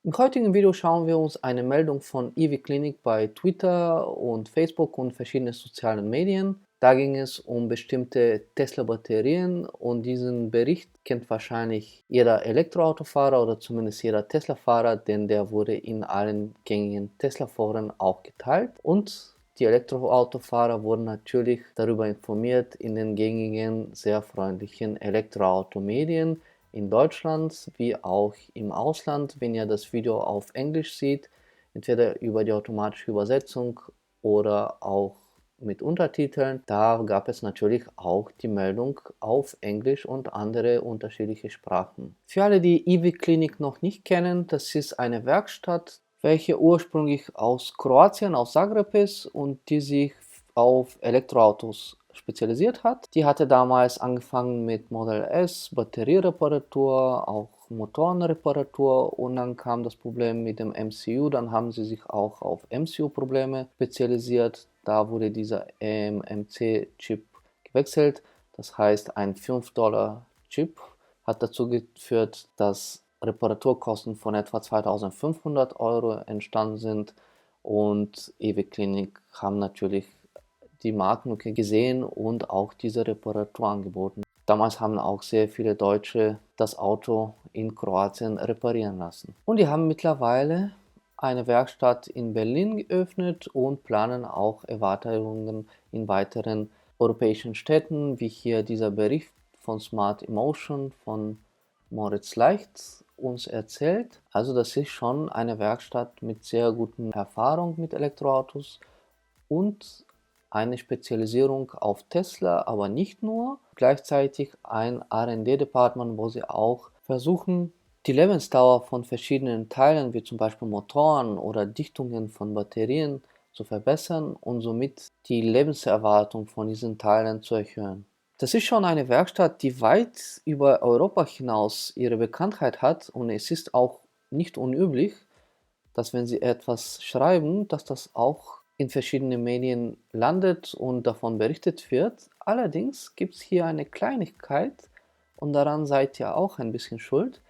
Im heutigen Video schauen wir uns eine Meldung von EV Clinic bei Twitter und Facebook und verschiedenen sozialen Medien. Da ging es um bestimmte Tesla-Batterien und diesen Bericht kennt wahrscheinlich jeder Elektroautofahrer oder zumindest jeder Tesla-Fahrer, denn der wurde in allen gängigen Tesla-Foren auch geteilt. Und die Elektroautofahrer wurden natürlich darüber informiert in den gängigen, sehr freundlichen Elektroautomedien in Deutschland wie auch im Ausland. Wenn ihr das Video auf Englisch seht, entweder über die automatische Übersetzung oder auch mit Untertiteln, da gab es natürlich auch die Meldung auf Englisch und andere unterschiedliche Sprachen. Für alle, die EV Clinic noch nicht kennen, das ist eine Werkstatt, welche ursprünglich aus Kroatien, aus Zagreb ist und die sich auf Elektroautos spezialisiert hat. Die hatte damals angefangen mit Model S, Batteriereparatur, auch Motorenreparatur und dann kam das Problem mit dem MCU. Dann haben sie sich auch auf MCU-Probleme spezialisiert. Da wurde dieser eMMC-Chip gewechselt. Das heißt, ein 5-Dollar-Chip hat dazu geführt, dass Reparaturkosten von etwa 2500 Euro entstanden sind und EV Clinic haben natürlich die Marktlücke gesehen und auch diese Reparatur angeboten. Damals haben auch sehr viele Deutsche das Auto in Kroatien reparieren lassen. Und die haben mittlerweile eine Werkstatt in Berlin geöffnet und planen auch Erweiterungen in weiteren europäischen Städten, wie hier dieser Bericht von Smart Emotion von Moritz Leicht uns erzählt. Also das ist schon eine Werkstatt mit sehr guten Erfahrung mit Elektroautos und eine Spezialisierung auf Tesla, aber nicht nur. Gleichzeitig ein R&D-Department, wo sie auch versuchen, die Lebensdauer von verschiedenen Teilen, wie zum Beispiel Motoren oder Dichtungen von Batterien, zu verbessern und somit die Lebenserwartung von diesen Teilen zu erhöhen. Das ist schon eine Werkstatt, die weit über Europa hinaus ihre Bekanntheit hat und es ist auch nicht unüblich, dass wenn sie etwas schreiben, dass das auch in verschiedenen Medien landet und davon berichtet wird. Allerdings gibt es hier eine Kleinigkeit und daran seid ihr auch ein bisschen schuld,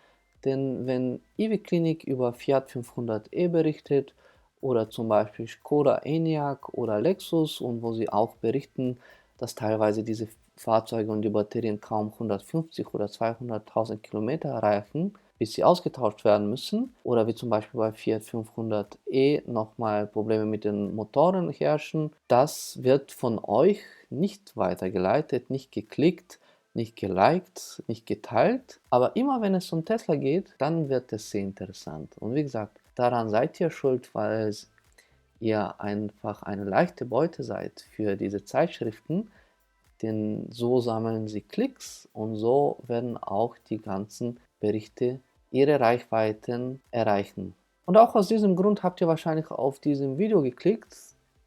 denn wenn EV Clinic über Fiat 500e berichtet oder zum Beispiel Skoda Enyaq oder Lexus und wo sie auch berichten, dass teilweise diese Fahrzeuge und die Batterien kaum 150 oder 200.000 Kilometer erreichen, bis sie ausgetauscht werden müssen. Oder wie zum Beispiel bei Fiat 500e nochmal Probleme mit den Motoren herrschen. Das wird von euch nicht weitergeleitet, nicht geklickt, nicht geliked, nicht geteilt. Aber immer wenn es um Tesla geht, dann wird es sehr interessant. Und wie gesagt, daran seid ihr schuld, weil ihr einfach eine leichte Beute seid für diese Zeitschriften, denn so sammeln sie Klicks und so werden auch die ganzen Berichte ihre Reichweiten erreichen. Und auch aus diesem Grund habt ihr wahrscheinlich auf diesem Video geklickt.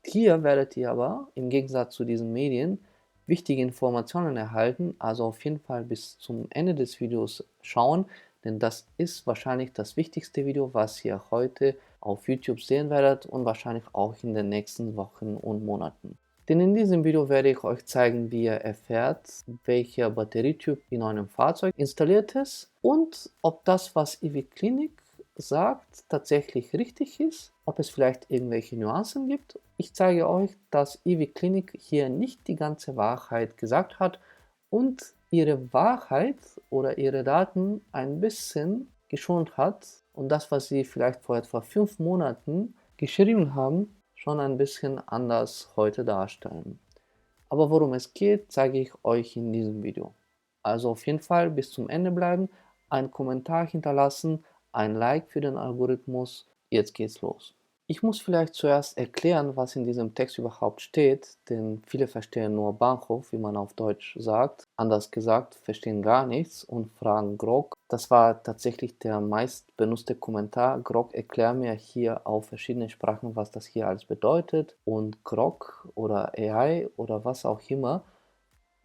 Hier werdet ihr aber im Gegensatz zu diesen Medien wichtige Informationen erhalten, also auf jeden Fall bis zum Ende des Videos schauen, denn das ist wahrscheinlich das wichtigste Video, was ihr heute auf YouTube sehen werdet und wahrscheinlich auch in den nächsten Wochen und Monaten. Denn in diesem Video werde ich euch zeigen, wie ihr erfährt, welcher Batterietyp in eurem Fahrzeug installiert ist und ob das, was EV Clinic sagt, tatsächlich richtig ist, ob es vielleicht irgendwelche Nuancen gibt. Ich zeige euch, dass EV Clinic hier nicht die ganze Wahrheit gesagt hat und ihre Wahrheit oder ihre Daten ein bisschen geschont hat und das, was sie vielleicht vor etwa 5 Monaten geschrieben haben, schon ein bisschen anders heute darstellen. Aber worum es geht, zeige ich euch in diesem Video. Also auf jeden Fall bis zum Ende bleiben, einen Kommentar hinterlassen, ein Like für den Algorithmus. Jetzt geht's los. Ich muss vielleicht zuerst erklären, was in diesem Text überhaupt steht, denn viele verstehen nur Bahnhof, wie man auf Deutsch sagt. Anders gesagt, verstehen gar nichts und fragen Grok. Das war tatsächlich der meist benutzte Kommentar. Grok, erklär mir hier auf verschiedenen Sprachen, was das hier alles bedeutet. Und Grok oder AI oder was auch immer,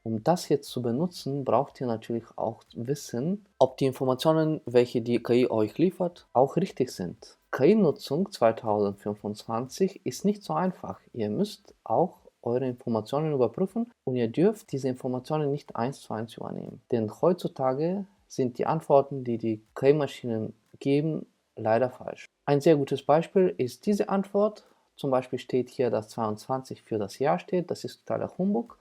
um das jetzt zu benutzen, braucht ihr natürlich auch wissen, ob die Informationen, welche die KI euch liefert, auch richtig sind. KI-Nutzung 2025 ist nicht so einfach. Ihr müsst auch eure Informationen überprüfen und ihr dürft diese Informationen nicht eins zu eins übernehmen. Denn heutzutage sind die Antworten, die die KI-Maschinen geben, leider falsch. Ein sehr gutes Beispiel ist diese Antwort. Zum Beispiel steht hier, dass 22 für das Jahr steht. Das ist totaler Humbug.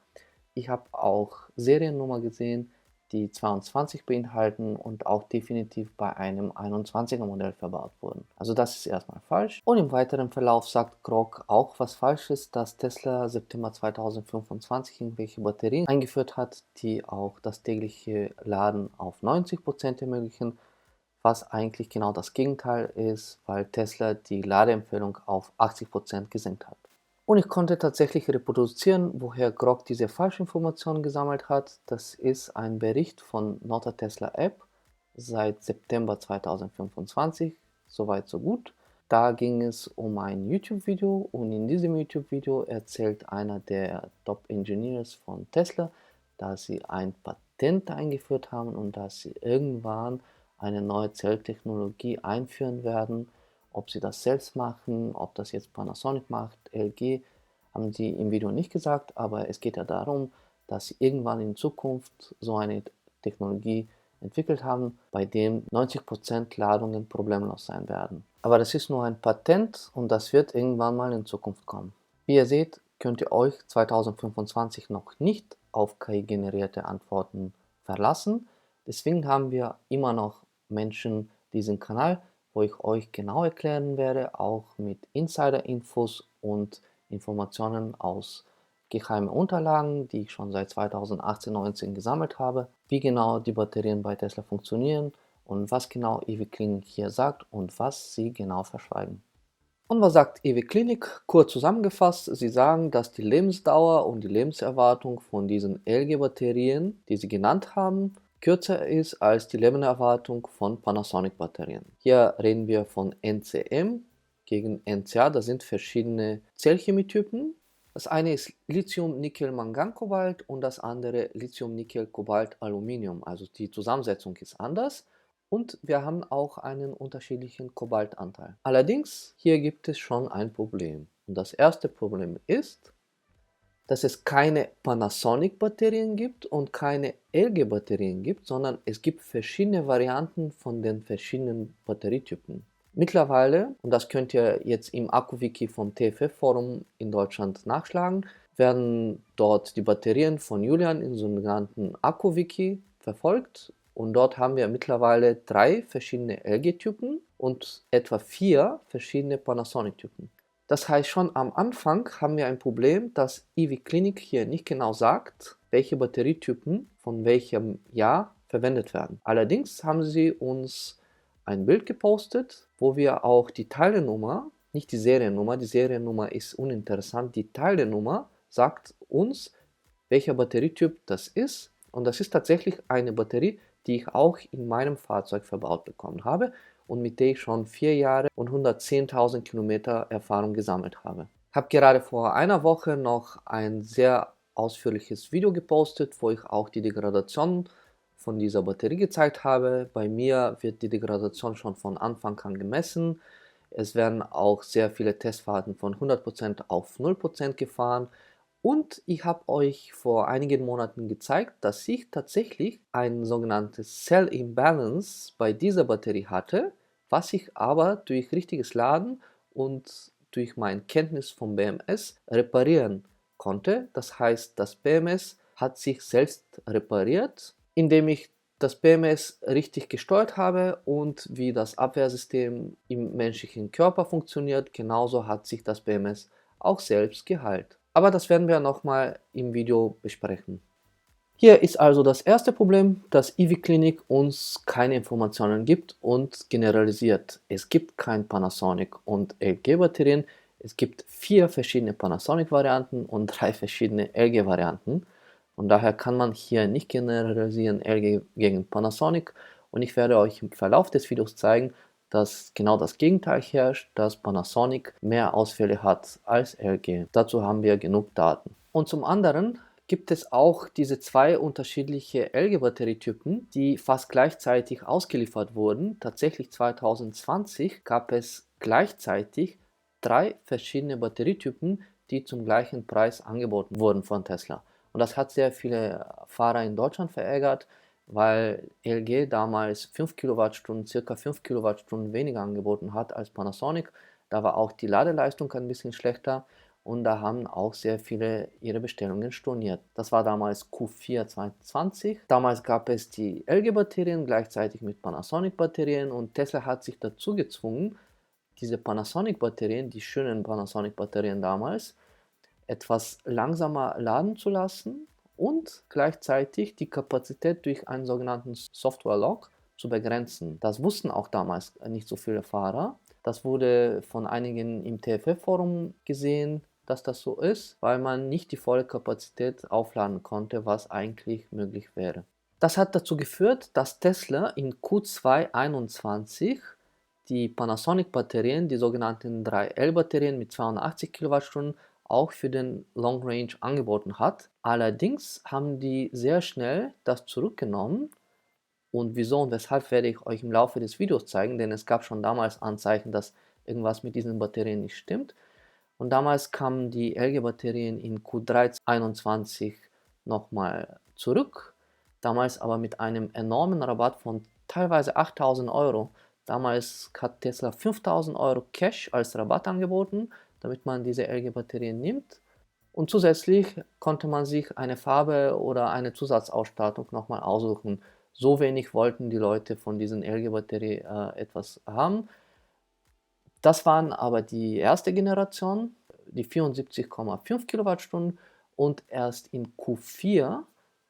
Ich habe auch Seriennummer gesehen, die 22 beinhalten und auch definitiv bei einem 21er Modell verbaut wurden. Also das ist erstmal falsch. Und im weiteren Verlauf sagt Grok auch was Falsches, dass Tesla September 2025 irgendwelche Batterien eingeführt hat, die auch das tägliche Laden auf 90% ermöglichen, was eigentlich genau das Gegenteil ist, weil Tesla die Ladeempfehlung auf 80% gesenkt hat. Und ich konnte tatsächlich reproduzieren, woher Grok diese Falschinformationen gesammelt hat. Das ist ein Bericht von Nota Tesla App seit September 2025, soweit so gut. Da ging es um ein YouTube-Video und in diesem YouTube-Video erzählt einer der Top-Engineers von Tesla, dass sie ein Patent eingeführt haben und dass sie irgendwann eine neue Zelltechnologie einführen werden. Ob sie das selbst machen, ob das jetzt Panasonic macht, LG, haben sie im Video nicht gesagt, aber es geht ja darum, dass sie irgendwann in Zukunft so eine Technologie entwickelt haben, bei dem 90% Ladungen problemlos sein werden. Aber das ist nur ein Patent und das wird irgendwann mal in Zukunft kommen. Wie ihr seht, könnt ihr euch 2025 noch nicht auf KI-generierte Antworten verlassen. Deswegen haben wir immer noch Menschen diesen Kanal, wo ich euch genau erklären werde, auch mit Insider-Infos und Informationen aus geheimen Unterlagen, die ich schon seit 2018-19 gesammelt habe, wie genau die Batterien bei Tesla funktionieren und was genau EV Clinic hier sagt und was sie genau verschweigen. Und was sagt EV Clinic? Kurz zusammengefasst, sie sagen, dass die Lebensdauer und die Lebenserwartung von diesen LG-Batterien, die sie genannt haben, kürzer ist als die Lebenserwartung von Panasonic-Batterien. Hier reden wir von NCM gegen NCA, das sind verschiedene Zellchemietypen. Das eine ist Lithium-Nickel-Mangan-Kobalt und das andere Lithium-Nickel-Kobalt-Aluminium, also die Zusammensetzung ist anders. Und wir haben auch einen unterschiedlichen Kobaltanteil. Allerdings, hier gibt es schon ein Problem. Und das erste Problem ist, dass es keine Panasonic-Batterien gibt und keine LG-Batterien gibt, sondern es gibt verschiedene Varianten von den verschiedenen Batterietypen. Mittlerweile, und das könnt ihr jetzt im Akku-Wiki vom TFF-Forum in Deutschland nachschlagen, werden dort die Batterien von Julian in sogenannten Akku-Wiki verfolgt. Und dort haben wir mittlerweile 3 verschiedene LG-Typen und etwa 4 verschiedene Panasonic-Typen. Das heißt, schon am Anfang haben wir ein Problem, dass EV Clinic hier nicht genau sagt, welche Batterietypen von welchem Jahr verwendet werden. Allerdings haben sie uns ein Bild gepostet, wo wir auch die Teilenummer, nicht die Seriennummer ist uninteressant, die Teilenummer sagt uns, welcher Batterietyp das ist. Und das ist tatsächlich eine Batterie, die ich auch in meinem Fahrzeug verbaut bekommen habe und mit der ich schon 4 Jahre und 110.000 Kilometer Erfahrung gesammelt habe. Ich habe gerade vor einer Woche noch ein sehr ausführliches Video gepostet, wo ich auch die Degradation von dieser Batterie gezeigt habe. Bei mir wird die Degradation schon von Anfang an gemessen. Es werden auch sehr viele Testfahrten von 100% auf 0% gefahren. Und ich habe euch vor einigen Monaten gezeigt, dass ich tatsächlich ein sogenanntes Cell Imbalance bei dieser Batterie hatte, was ich aber durch richtiges Laden und durch meine Kenntnis vom BMS reparieren konnte. Das heißt, das BMS hat sich selbst repariert, indem ich das BMS richtig gesteuert habe und wie das Abwehrsystem im menschlichen Körper funktioniert, genauso hat sich das BMS auch selbst geheilt. Aber das werden wir nochmal im Video besprechen. Hier ist also das erste Problem, dass EV Clinic uns keine Informationen gibt und generalisiert. Es gibt kein Panasonic und LG Batterien. Es gibt 4 verschiedene Panasonic Varianten und 3 verschiedene LG Varianten. Und daher kann man hier nicht generalisieren LG gegen Panasonic. Und ich werde euch im Verlauf des Videos zeigen, dass genau das Gegenteil herrscht, dass Panasonic mehr Ausfälle hat als LG. Dazu haben wir genug Daten. Und zum anderen gibt es auch diese 2 unterschiedliche LG-Batterietypen, die fast gleichzeitig ausgeliefert wurden. Tatsächlich 2020 gab es gleichzeitig 3 verschiedene Batterietypen, die zum gleichen Preis angeboten wurden von Tesla. Und das hat sehr viele Fahrer in Deutschland verärgert. weil LG damals 5 Kilowattstunden, circa 5 Kilowattstunden weniger angeboten hat als Panasonic. Da war auch die Ladeleistung ein bisschen schlechter und da haben auch sehr viele ihre Bestellungen storniert. Das war damals Q4 2020. Damals gab es die LG-Batterien gleichzeitig mit Panasonic-Batterien und Tesla hat sich dazu gezwungen, diese Panasonic-Batterien, die schönen Panasonic-Batterien damals, etwas langsamer laden zu lassen und gleichzeitig die Kapazität durch einen sogenannten Software-Lock zu begrenzen. Das wussten auch damals nicht so viele Fahrer. Das wurde von einigen im TFF-Forum gesehen, dass das so ist, weil man nicht die volle Kapazität aufladen konnte, was eigentlich möglich wäre. Das hat dazu geführt, dass Tesla in Q2 21 die Panasonic-Batterien, die sogenannten 3L-Batterien mit 280 Kilowattstunden, auch für den Long Range angeboten hat. Allerdings haben die sehr schnell das zurückgenommen und wieso und weshalb werde ich euch im Laufe des Videos zeigen, denn es gab schon damals Anzeichen, dass irgendwas mit diesen Batterien nicht stimmt. Und damals kamen die LG-Batterien in Q3 21 nochmal zurück, damals aber mit einem enormen Rabatt von teilweise 8.000 Euro. Damals hat Tesla 5.000 Euro Cash als Rabatt angeboten, damit man diese LG-Batterien nimmt. Und zusätzlich konnte man sich eine Farbe oder eine Zusatzausstattung nochmal aussuchen. So wenig wollten die Leute von diesen LG-Batterie etwas haben. Das waren aber die erste Generation, die 74,5 Kilowattstunden, und erst in Q4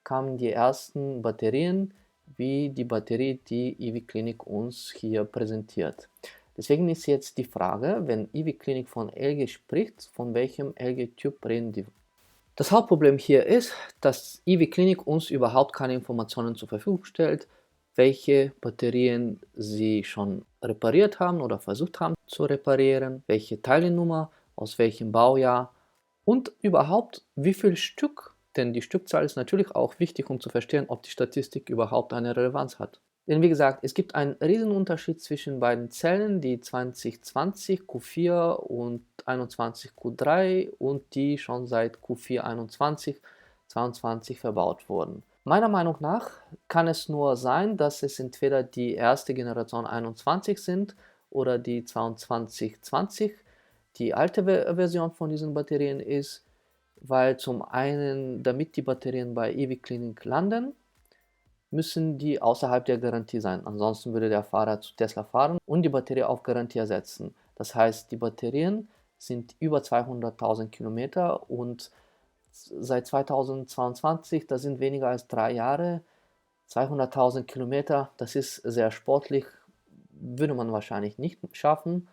kamen die ersten Batterien, wie die Batterie, die EV Clinic uns hier präsentiert. Deswegen ist jetzt die Frage, wenn EV Clinic von LG spricht, von welchem LG-Typ reden die? Das Hauptproblem hier ist, dass EV Clinic uns überhaupt keine Informationen zur Verfügung stellt, welche Batterien sie schon repariert haben oder versucht haben zu reparieren, welche Teilnummer, aus welchem Baujahr und überhaupt wie viel Stück, denn die Stückzahl ist natürlich auch wichtig, um zu verstehen, ob die Statistik überhaupt eine Relevanz hat. Denn wie gesagt, es gibt einen Riesenunterschied zwischen beiden Zellen, die 2020 Q4 und 21 Q3 und die schon seit Q4 21, 22 verbaut wurden. Meiner Meinung nach kann es nur sein, dass es entweder die erste Generation 21 sind oder die 2220 die alte Version von diesen Batterien ist, weil zum einen, damit die Batterien bei EV Clinic landen, müssen die außerhalb der Garantie sein. Ansonsten würde der Fahrer zu Tesla fahren und die Batterie auf Garantie ersetzen. Das heißt, die Batterien sind über 200.000 Kilometer und seit 2022, das sind weniger als 3 Jahre, 200.000 Kilometer, das ist sehr sportlich, würde man wahrscheinlich nicht schaffen.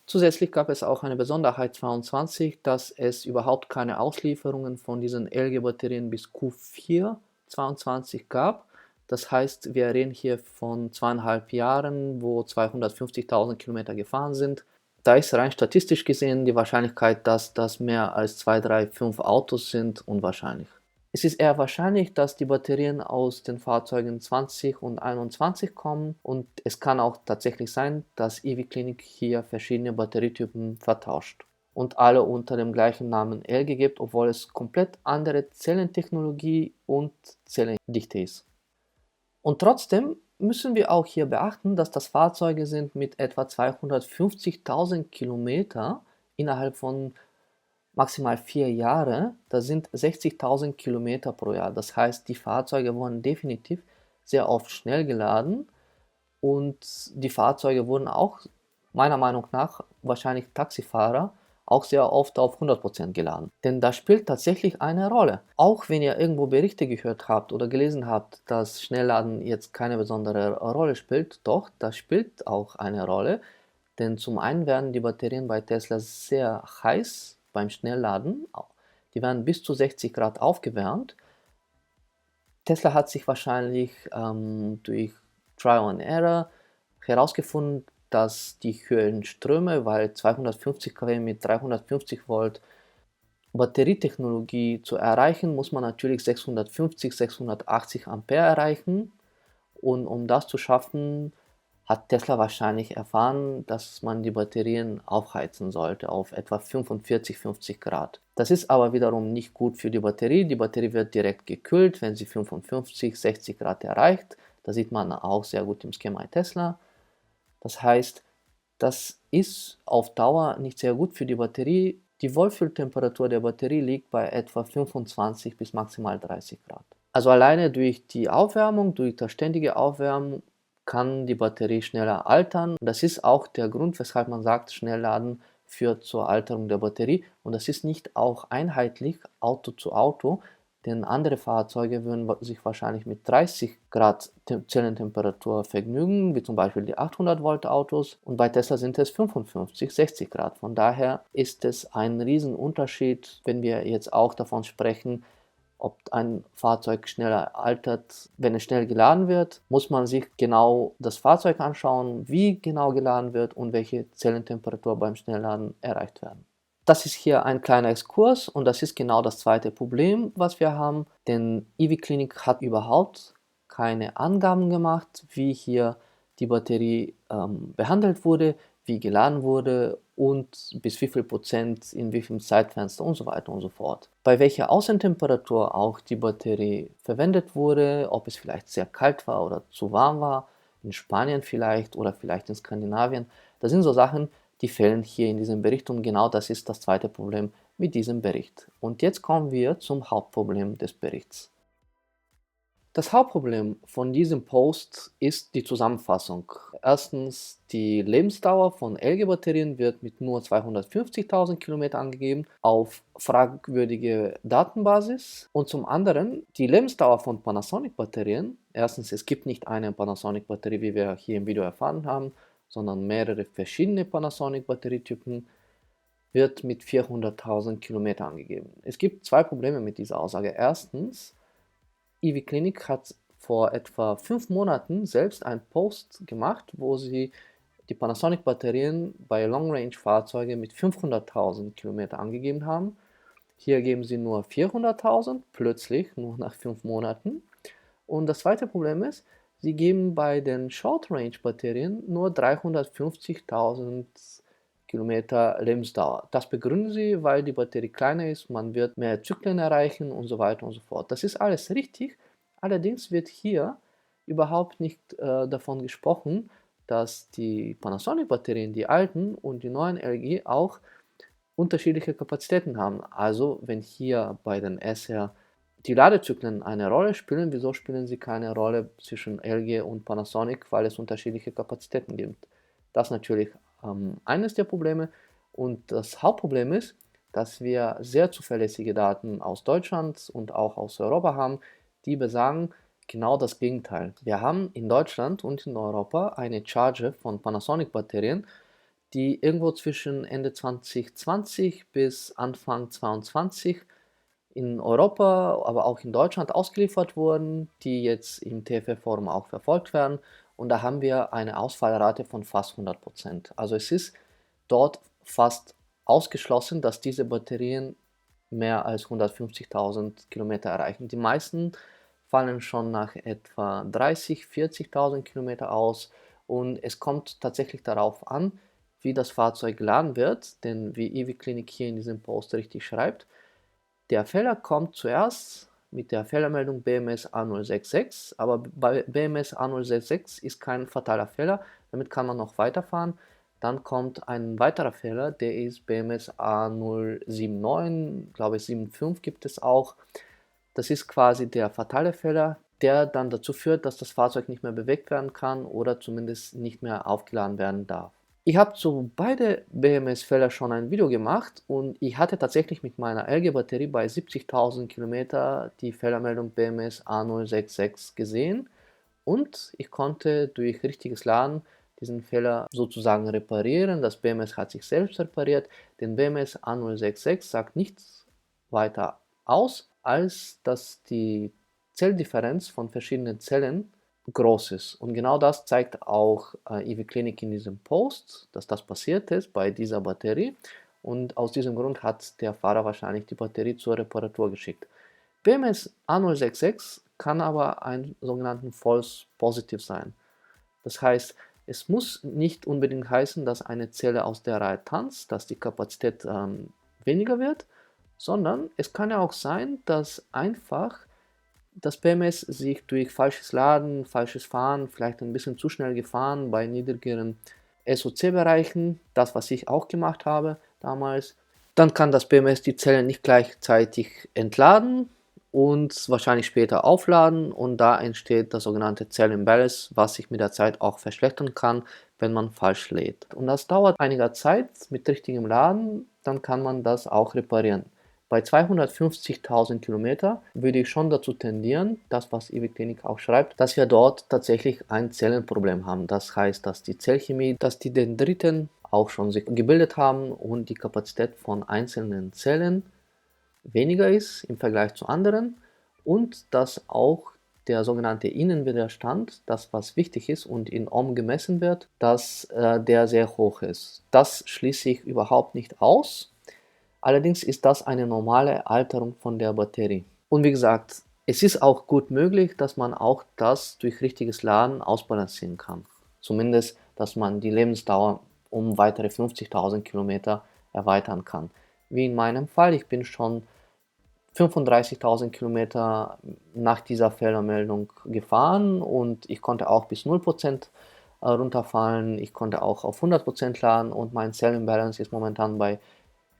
Zusätzlich gab es auch eine Besonderheit 22, dass es überhaupt keine Auslieferungen von diesen LG-Batterien bis Q4 22 gab. Das heißt, wir reden hier von 2,5 Jahren, wo 250.000 Kilometer gefahren sind. Da ist rein statistisch gesehen die Wahrscheinlichkeit, dass das mehr als 2, 3, 5 Autos sind, unwahrscheinlich. Es ist eher wahrscheinlich, dass die Batterien aus den Fahrzeugen 20 und 21 kommen und es kann auch tatsächlich sein, dass EV Clinic hier verschiedene Batterietypen vertauscht und alle unter dem gleichen Namen LG gibt, obwohl es komplett andere Zellentechnologie und Zellendichte ist. Und trotzdem müssen wir auch hier beachten, dass das Fahrzeuge sind mit etwa 250.000 Kilometer innerhalb von maximal 4 Jahre. Das sind 60.000 Kilometer pro Jahr. Das heißt, die Fahrzeuge wurden definitiv sehr oft schnell geladen und die Fahrzeuge wurden auch meiner Meinung nach, wahrscheinlich Taxifahrer, auch sehr oft auf 100% geladen. Denn das spielt tatsächlich eine Rolle. Auch wenn ihr irgendwo Berichte gehört habt oder gelesen habt, dass Schnellladen jetzt keine besondere Rolle spielt, doch, das spielt auch eine Rolle. Denn zum einen werden die Batterien bei Tesla sehr heiß beim Schnellladen. Die werden bis zu 60 Grad aufgewärmt. Tesla hat sich wahrscheinlich durch Trial and Error herausgefunden, dass die höheren Ströme, weil 250 kW mit 350 Volt Batterietechnologie zu erreichen, muss man natürlich 650, 680 Ampere erreichen. Und um das zu schaffen, hat Tesla wahrscheinlich erfahren, dass man die Batterien aufheizen sollte auf etwa 45, 50 Grad. Das ist aber wiederum nicht gut für die Batterie. Die Batterie wird direkt gekühlt, wenn sie 55, 60 Grad erreicht. Das sieht man auch sehr gut im Schema Tesla. Das heißt, das ist auf Dauer nicht sehr gut für die Batterie. Die Wohlfühltemperatur der Batterie liegt bei etwa 25 bis maximal 30 Grad. Also alleine durch die Aufwärmung, durch das ständige Aufwärmen kann die Batterie schneller altern. Das ist auch der Grund, weshalb man sagt, Schnellladen führt zur Alterung der Batterie. Und das ist nicht auch einheitlich Auto zu Auto, denn andere Fahrzeuge würden sich wahrscheinlich mit 30 Grad Zellentemperatur vergnügen, wie zum Beispiel die 800 Volt Autos. Und bei Tesla sind es 55, 60 Grad. Von daher ist es ein Riesenunterschied, wenn wir jetzt auch davon sprechen, ob ein Fahrzeug schneller altert. Wenn es schnell geladen wird, muss man sich genau das Fahrzeug anschauen, wie genau geladen wird und welche Zellentemperatur beim Schnellladen erreicht werden. Das ist hier ein kleiner Exkurs und das ist genau das zweite Problem, was wir haben, denn EV Clinic hat überhaupt keine Angaben gemacht, wie hier die Batterie behandelt wurde, wie geladen wurde und bis wie viel Prozent in welchem Zeitfenster und so weiter und so fort. Bei welcher Außentemperatur auch die Batterie verwendet wurde, ob es vielleicht sehr kalt war oder zu warm war, in Spanien vielleicht oder vielleicht in Skandinavien, das sind so Sachen, die fehlen hier in diesem Bericht und genau das ist das zweite Problem mit diesem Bericht. Und jetzt kommen wir zum Hauptproblem des Berichts. Das Hauptproblem von diesem Post ist die Zusammenfassung. Erstens, die Lebensdauer von LG-Batterien wird mit nur 250.000 Kilometer angegeben, auf fragwürdige Datenbasis. Und zum anderen, die Lebensdauer von Panasonic-Batterien. Erstens, es gibt nicht eine Panasonic-Batterie, wie wir hier im Video erfahren haben, sondern mehrere verschiedene Panasonic-Batterietypen, wird mit 400.000 Kilometer angegeben. Es gibt zwei Probleme mit dieser Aussage. Erstens, EV Clinic hat vor etwa 5 Monaten selbst einen Post gemacht, wo sie die Panasonic-Batterien bei Long-Range-Fahrzeugen mit 500.000 Kilometer angegeben haben. Hier geben sie nur 400.000, plötzlich, nur nach 5 Monaten. Und das zweite Problem ist, sie geben bei den Short-Range-Batterien nur 350.000 Kilometer Lebensdauer. Das begründen sie, weil die Batterie kleiner ist, man wird mehr Zyklen erreichen und so weiter und so fort. Das ist alles richtig, allerdings wird hier überhaupt nicht davon gesprochen, dass die Panasonic-Batterien, die alten und die neuen LG auch unterschiedliche Kapazitäten haben. Also wenn hier bei den SR die Ladezyklen eine Rolle spielen, wieso spielen sie keine Rolle zwischen LG und Panasonic, weil es unterschiedliche Kapazitäten gibt. Das ist natürlich eines der Probleme und das Hauptproblem ist, dass wir sehr zuverlässige Daten aus Deutschland und auch aus Europa haben, die besagen genau das Gegenteil. Wir haben in Deutschland und in Europa eine Charge von Panasonic-Batterien, die irgendwo zwischen Ende 2020 bis Anfang 2022 in Europa, aber auch in Deutschland ausgeliefert wurden, die jetzt im TFF-Forum auch verfolgt werden. Und da haben wir eine Ausfallrate von fast 100%. Also es ist dort fast ausgeschlossen, dass diese Batterien mehr als 150.000 Kilometer erreichen. Die meisten fallen schon nach etwa 30.000, 40.000 Kilometer aus und es kommt tatsächlich darauf an, wie das Fahrzeug geladen wird, denn wie EV Clinic hier in diesem Post richtig schreibt, der Fehler kommt zuerst mit der Fehlermeldung BMS A066, aber bei BMS A066 ist kein fataler Fehler, damit kann man noch weiterfahren. Dann kommt ein weiterer Fehler, der ist BMS A079, glaube ich 75 gibt es auch. Das ist quasi der fatale Fehler, der dann dazu führt, dass das Fahrzeug nicht mehr bewegt werden kann oder zumindest nicht mehr aufgeladen werden darf. Ich habe zu beide BMS-Fälle schon ein Video gemacht und ich hatte tatsächlich mit meiner LG-Batterie bei 70.000 Kilometer die Fehlermeldung BMS A066 gesehen und ich konnte durch richtiges Laden diesen Fehler sozusagen reparieren. Das BMS hat sich selbst repariert. Den BMS A066 sagt nichts weiter aus, als dass die Zelldifferenz von verschiedenen Zellen groß ist. Und genau das zeigt auch EV Clinic in diesem Post, dass das passiert ist bei dieser Batterie. Und aus diesem Grund hat der Fahrer wahrscheinlich die Batterie zur Reparatur geschickt. BMS A066 kann aber ein sogenannten False Positive sein. Das heißt, Es muss nicht unbedingt heißen, dass eine Zelle aus der Reihe tanzt, dass die Kapazität weniger wird, sondern es kann ja auch sein, dass einfach das BMS sich durch falsches Laden, falsches Fahren, vielleicht ein bisschen zu schnell gefahren bei niedrigeren SOC-Bereichen, das was ich auch gemacht habe damals, dann kann das BMS die Zellen nicht gleichzeitig entladen und wahrscheinlich später aufladen und da entsteht das sogenannte Cell Imbalance, was sich mit der Zeit auch verschlechtern kann, wenn man falsch lädt. Und das dauert einiger Zeit mit richtigem Laden, dann kann man das auch reparieren. Bei 250.000 Kilometer würde ich schon dazu tendieren, das was EV Clinic auch schreibt, dass wir dort tatsächlich ein Zellenproblem haben. Das heißt, dass die Zellchemie, dass die Dendriten auch schon sich gebildet haben und die Kapazität von einzelnen Zellen weniger ist im Vergleich zu anderen und dass auch der sogenannte Innenwiderstand, das was wichtig ist und in Ohm gemessen wird, dass der sehr hoch ist. Das schließe ich überhaupt nicht aus. Allerdings ist das eine normale Alterung von der Batterie. Und wie gesagt, es ist auch gut möglich, dass man auch das durch richtiges Laden ausbalancieren kann. Zumindest, dass man die Lebensdauer um weitere 50.000 Kilometer erweitern kann. Wie in meinem Fall, ich bin schon 35.000 Kilometer nach dieser Fehlermeldung gefahren und ich konnte auch bis 0% runterfallen. Ich konnte auch auf 100% laden und mein Cell Imbalance ist momentan bei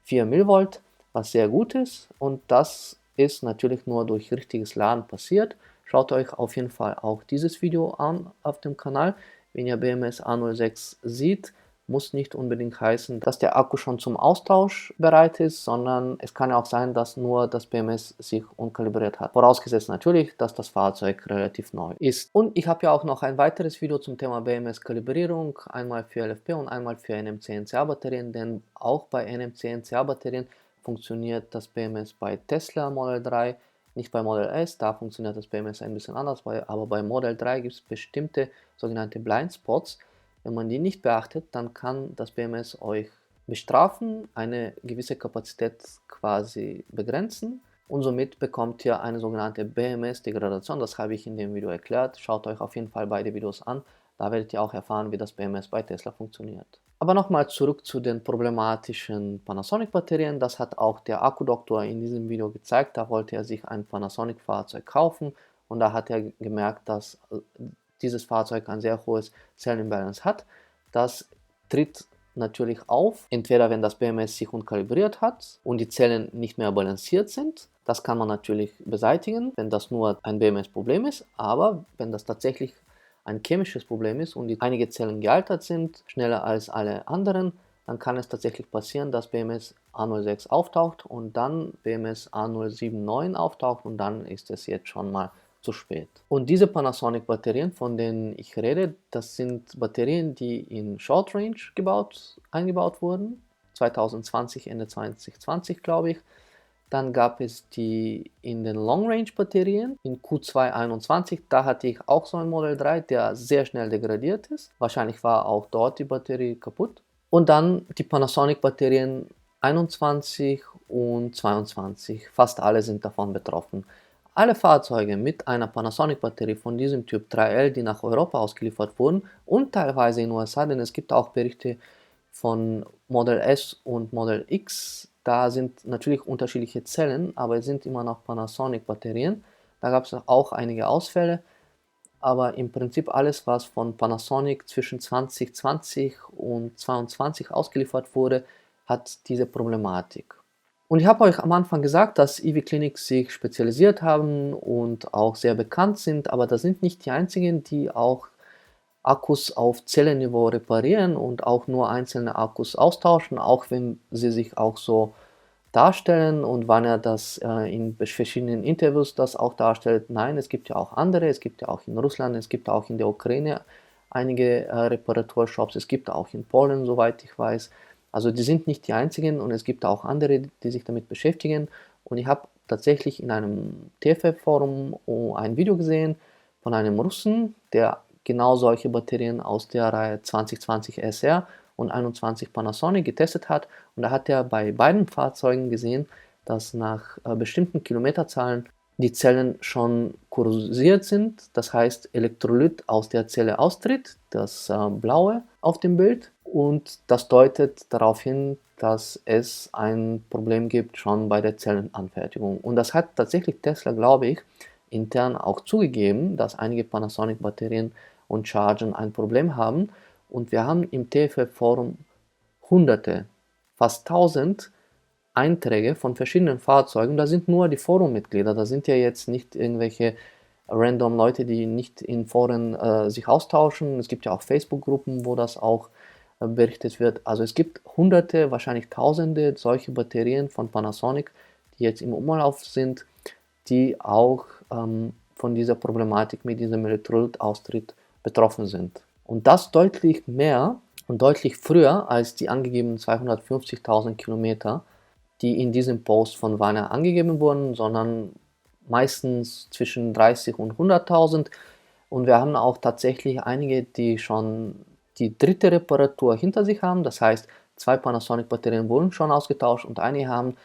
4 Millivolt, was sehr gut ist und das ist natürlich nur durch richtiges Laden passiert. Schaut euch auf jeden Fall auch dieses Video an auf dem Kanal. Wenn ihr BMS A06 seht, muss nicht unbedingt heißen, dass der Akku schon zum Austausch bereit ist, sondern es kann ja auch sein, dass nur das BMS sich unkalibriert hat. Vorausgesetzt natürlich, dass das Fahrzeug relativ neu ist. Und ich habe ja auch noch ein weiteres Video zum Thema BMS-Kalibrierung, einmal für LFP und einmal für NMC-NCA-Batterien, denn auch bei NMC-NCA-Batterien funktioniert das BMS bei Tesla Model 3, nicht bei Model S, da funktioniert das BMS ein bisschen anders, aber bei Model 3 gibt es bestimmte sogenannte Blindspots. Wenn man die nicht beachtet, dann kann das BMS euch bestrafen, eine gewisse Kapazität quasi begrenzen und somit bekommt ihr eine sogenannte BMS-Degradation. Das habe ich in dem Video erklärt. Schaut euch auf jeden Fall beide Videos an. Da werdet ihr auch erfahren, wie das BMS bei Tesla funktioniert. Aber nochmal zurück zu den problematischen Panasonic-Batterien. Das hat auch der Akkudoktor in diesem Video gezeigt. Da wollte er sich ein Panasonic-Fahrzeug kaufen und da hat er gemerkt, dass dieses Fahrzeug ein sehr hohes Zellenimbalance hat. Das tritt natürlich auf, entweder wenn das BMS sich unkalibriert hat und die Zellen nicht mehr balanciert sind. Das kann man natürlich beseitigen, wenn das nur ein BMS-Problem ist, aber wenn das tatsächlich ein chemisches Problem ist und einige Zellen gealtert sind, schneller als alle anderen, dann kann es tatsächlich passieren, dass BMS A06 auftaucht und dann BMS A079 auftaucht und dann ist es jetzt schon mal zu spät. Und diese Panasonic-Batterien, von denen ich rede, das sind Batterien, die in Short Range eingebaut wurden, 2020, Ende 2020 glaube ich. Dann gab es die in den Long Range Batterien in Q221, da hatte ich auch so ein Model 3, der sehr schnell degradiert ist. Wahrscheinlich war auch dort die Batterie kaputt. Und dann die Panasonic Batterien 21 und 22, fast alle sind davon betroffen. Alle Fahrzeuge mit einer Panasonic-Batterie von diesem Typ 3L, die nach Europa ausgeliefert wurden und teilweise in den USA, denn es gibt auch Berichte von Model S und Model X, da sind natürlich unterschiedliche Zellen, aber es sind immer noch Panasonic-Batterien. Da gab es auch einige Ausfälle, aber im Prinzip alles, was von Panasonic zwischen 2020 und 2022 ausgeliefert wurde, hat diese Problematik. Und ich habe euch am Anfang gesagt, dass EV Clinics sich spezialisiert haben und auch sehr bekannt sind, aber das sind nicht die einzigen, die auch Akkus auf Zellenniveau reparieren und auch nur einzelne Akkus austauschen, auch wenn sie sich auch so darstellen und wann er das in verschiedenen Interviews das auch darstellt. Nein, es gibt ja auch andere, es gibt ja auch in Russland, es gibt auch in der Ukraine einige Reparaturshops, es gibt auch in Polen, soweit ich weiß. Also die sind nicht die einzigen und es gibt auch andere, die sich damit beschäftigen. Und ich habe tatsächlich in einem TFF-Forum ein Video gesehen von einem Russen, der genau solche Batterien aus der Reihe 2020 SR und 21 Panasonic getestet hat. Und da hat er bei beiden Fahrzeugen gesehen, dass nach bestimmten Kilometerzahlen die Zellen schon korrosiert sind, das heißt Elektrolyt aus der Zelle austritt, das blaue auf dem Bild, und das deutet darauf hin, dass es ein Problem gibt schon bei der Zellenanfertigung. Und das hat tatsächlich Tesla, glaube ich, intern auch zugegeben, dass einige Panasonic-Batterien und Chargen ein Problem haben. Und wir haben im TFF-Forum Hunderte, fast 1000 Einträge von verschiedenen Fahrzeugen. Da sind nur die Forummitglieder, da sind ja jetzt nicht irgendwelche random Leute, die nicht in Foren sich austauschen. Es gibt ja auch Facebook-Gruppen, wo das auch berichtet wird. Also es gibt hunderte, wahrscheinlich tausende solche Batterien von Panasonic, die jetzt im Umlauf sind, die auch von dieser Problematik mit diesem Elektrolytaustritt betroffen sind. Und das deutlich mehr und deutlich früher als die angegebenen 250.000 Kilometer, die in diesem Post von Warner angegeben wurden, sondern meistens zwischen 30 und 100.000. Und wir haben auch tatsächlich einige, die schon die dritte Reparatur hinter sich haben. Das heißt, 2 Panasonic-Batterien wurden schon ausgetauscht und einige haben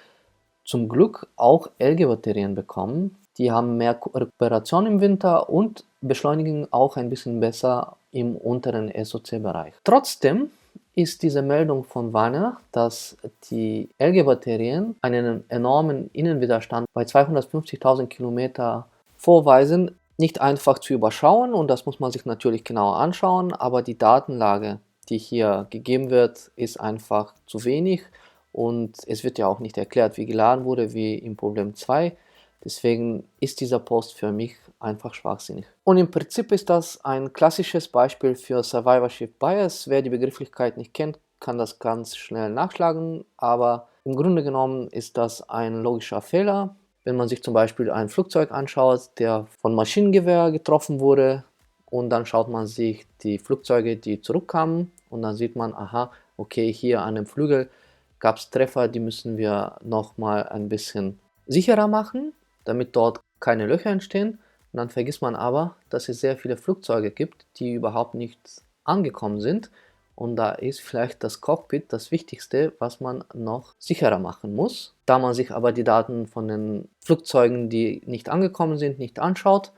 zum Glück auch LG-Batterien bekommen. Die haben mehr Rekuperation im Winter und beschleunigen auch ein bisschen besser im unteren SOC-Bereich. Trotzdem ist diese Meldung von Warner, dass die LG-Batterien einen enormen Innenwiderstand bei 250.000 Kilometer vorweisen, nicht einfach zu überschauen, und das muss man sich natürlich genauer anschauen, aber die Datenlage, die hier gegeben wird, ist einfach zu wenig, und es wird ja auch nicht erklärt, wie geladen wurde, wie im Problem 2. Deswegen ist dieser Post für mich einfach schwachsinnig. Und im Prinzip ist das ein klassisches Beispiel für Survivorship Bias. Wer die Begrifflichkeit nicht kennt, kann das ganz schnell nachschlagen, aber im Grunde genommen ist das ein logischer Fehler. Wenn man sich zum Beispiel ein Flugzeug anschaut, der von Maschinengewehr getroffen wurde, und dann schaut man sich die Flugzeuge, die zurückkamen, und dann sieht man, aha, okay, hier an dem Flügel gab es Treffer, die müssen wir nochmal ein bisschen sicherer machen, damit dort keine Löcher entstehen. Und dann vergisst man aber, dass es sehr viele Flugzeuge gibt, die überhaupt nicht angekommen sind. Und da ist vielleicht das Cockpit das Wichtigste, was man noch sicherer machen muss. Da man sich aber die Daten von den Flugzeugen, die nicht angekommen sind, nicht anschaut,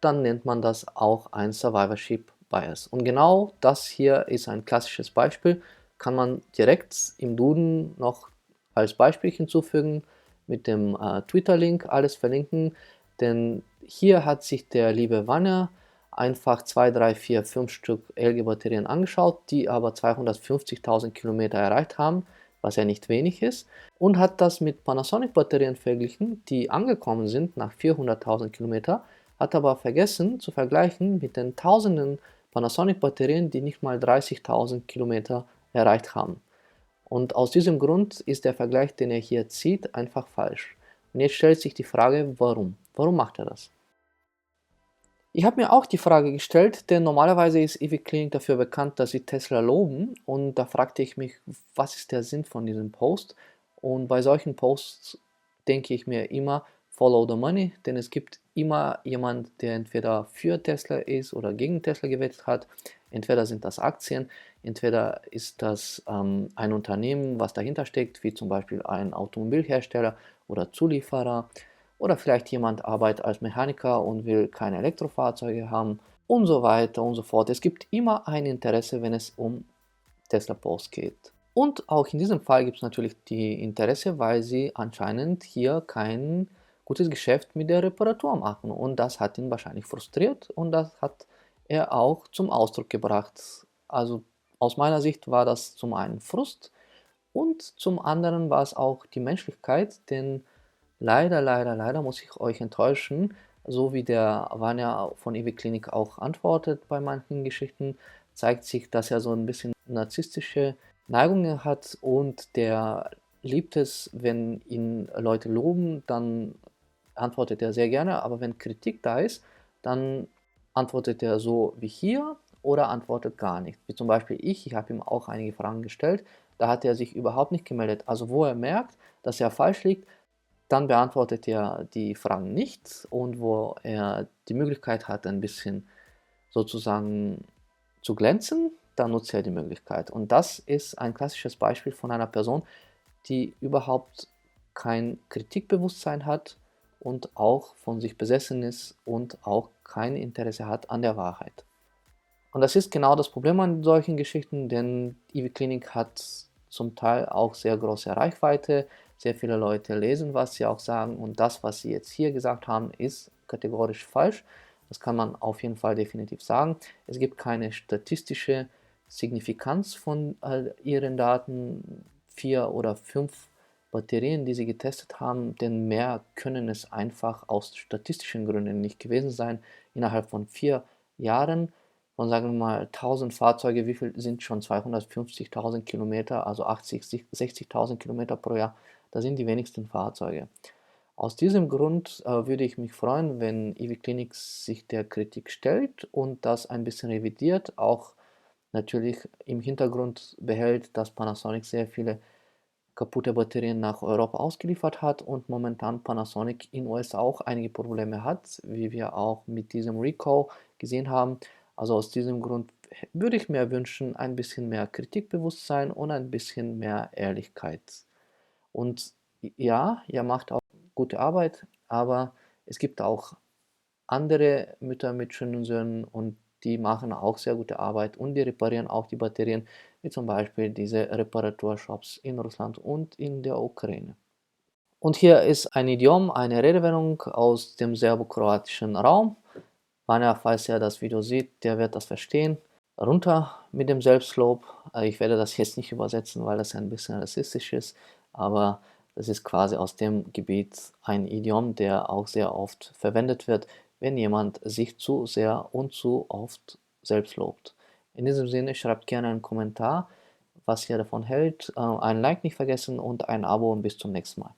dann nennt man das auch ein Survivorship Bias. Und genau das hier ist ein klassisches Beispiel. Kann man direkt im Duden noch als Beispiel hinzufügen, mit dem Twitter-Link alles verlinken, denn hier hat sich der liebe Wanner einfach 2, 3, 4, 5 Stück LG-Batterien angeschaut, die aber 250.000 Kilometer erreicht haben, was ja nicht wenig ist, und hat das mit Panasonic-Batterien verglichen, die angekommen sind nach 400.000 Kilometer, hat aber vergessen zu vergleichen mit den tausenden Panasonic-Batterien, die nicht mal 30.000 Kilometer erreicht haben. Und aus diesem Grund ist der Vergleich, den er hier zieht, einfach falsch. Und jetzt stellt sich die Frage, warum? Warum macht er das? Ich habe mir auch die Frage gestellt, denn normalerweise ist EV Clinic dafür bekannt, dass sie Tesla loben, und da fragte ich mich, was ist der Sinn von diesem Post? Und bei solchen Posts denke ich mir immer, follow the money, denn es gibt immer jemand, der entweder für Tesla ist oder gegen Tesla gewettet hat. Entweder sind das Aktien, entweder ist das ein Unternehmen, was dahinter steckt, wie zum Beispiel ein Automobilhersteller oder Zulieferer. Oder vielleicht jemand arbeitet als Mechaniker und will keine Elektrofahrzeuge haben und so weiter und so fort. Es gibt immer ein Interesse, wenn es um Tesla Post geht. Und auch in diesem Fall gibt es natürlich die Interesse, weil sie anscheinend hier kein gutes Geschäft mit der Reparatur machen. Und das hat ihn wahrscheinlich frustriert, und das hat er auch zum Ausdruck gebracht. Also aus meiner Sicht war das zum einen Frust, und zum anderen war es auch die Menschlichkeit, denn leider, leider, leider muss ich euch enttäuschen, so wie der Vanya von EV Clinic auch antwortet bei manchen Geschichten, zeigt sich, dass er so ein bisschen narzisstische Neigungen hat, und der liebt es, wenn ihn Leute loben, dann antwortet er sehr gerne, aber wenn Kritik da ist, dann antwortet er so wie hier oder antwortet gar nicht. Wie zum Beispiel ich habe ihm auch einige Fragen gestellt, da hat er sich überhaupt nicht gemeldet. Also wo er merkt, dass er falsch liegt, dann beantwortet er die Fragen nicht, und wo er die Möglichkeit hat, ein bisschen sozusagen zu glänzen, dann nutzt er die Möglichkeit. Und das ist ein klassisches Beispiel von einer Person, die überhaupt kein Kritikbewusstsein hat und auch von sich besessen ist und auch kein Interesse hat an der Wahrheit. Und das ist genau das Problem an solchen Geschichten, denn Ivy Klinik hat zum Teil auch sehr große Reichweite. Sehr viele Leute lesen, was sie auch sagen, und das, was sie jetzt hier gesagt haben, ist kategorisch falsch. Das kann man auf jeden Fall definitiv sagen. Es gibt keine statistische Signifikanz von ihren Daten. 4 oder 5 Batterien, die sie getestet haben, denn mehr können es einfach aus statistischen Gründen nicht gewesen sein. Innerhalb von 4 Jahren von, sagen wir mal, 1000 Fahrzeuge, wie viel sind schon 250.000 Kilometer, also 80, 60.000 Kilometer pro Jahr, das sind die wenigsten Fahrzeuge. Aus diesem Grund würde ich mich freuen, wenn EV Clinics sich der Kritik stellt und das ein bisschen revidiert, auch natürlich im Hintergrund behält, dass Panasonic sehr viele kaputte Batterien nach Europa ausgeliefert hat und momentan Panasonic in USA auch einige Probleme hat, wie wir auch mit diesem Recall gesehen haben. Also aus diesem Grund würde ich mir wünschen, ein bisschen mehr Kritikbewusstsein und ein bisschen mehr Ehrlichkeit. Und ja, ihr macht auch gute Arbeit, aber es gibt auch andere Mütter mit schönen Söhnen und die machen auch sehr gute Arbeit und die reparieren auch die Batterien, wie zum Beispiel diese Reparaturshops in Russland und in der Ukraine. Und hier ist ein Idiom, eine Redewendung aus dem serbokroatischen Raum. Meiner, falls er das Video sieht, der wird das verstehen. Runter mit dem Selbstlob. Ich werde das jetzt nicht übersetzen, weil das ein bisschen rassistisch ist, aber das ist quasi aus dem Gebiet ein Idiom, der auch sehr oft verwendet wird, wenn jemand sich zu sehr und zu oft selbst lobt. In diesem Sinne, schreibt gerne einen Kommentar, was ihr davon hält, ein Like nicht vergessen und ein Abo, und bis zum nächsten Mal.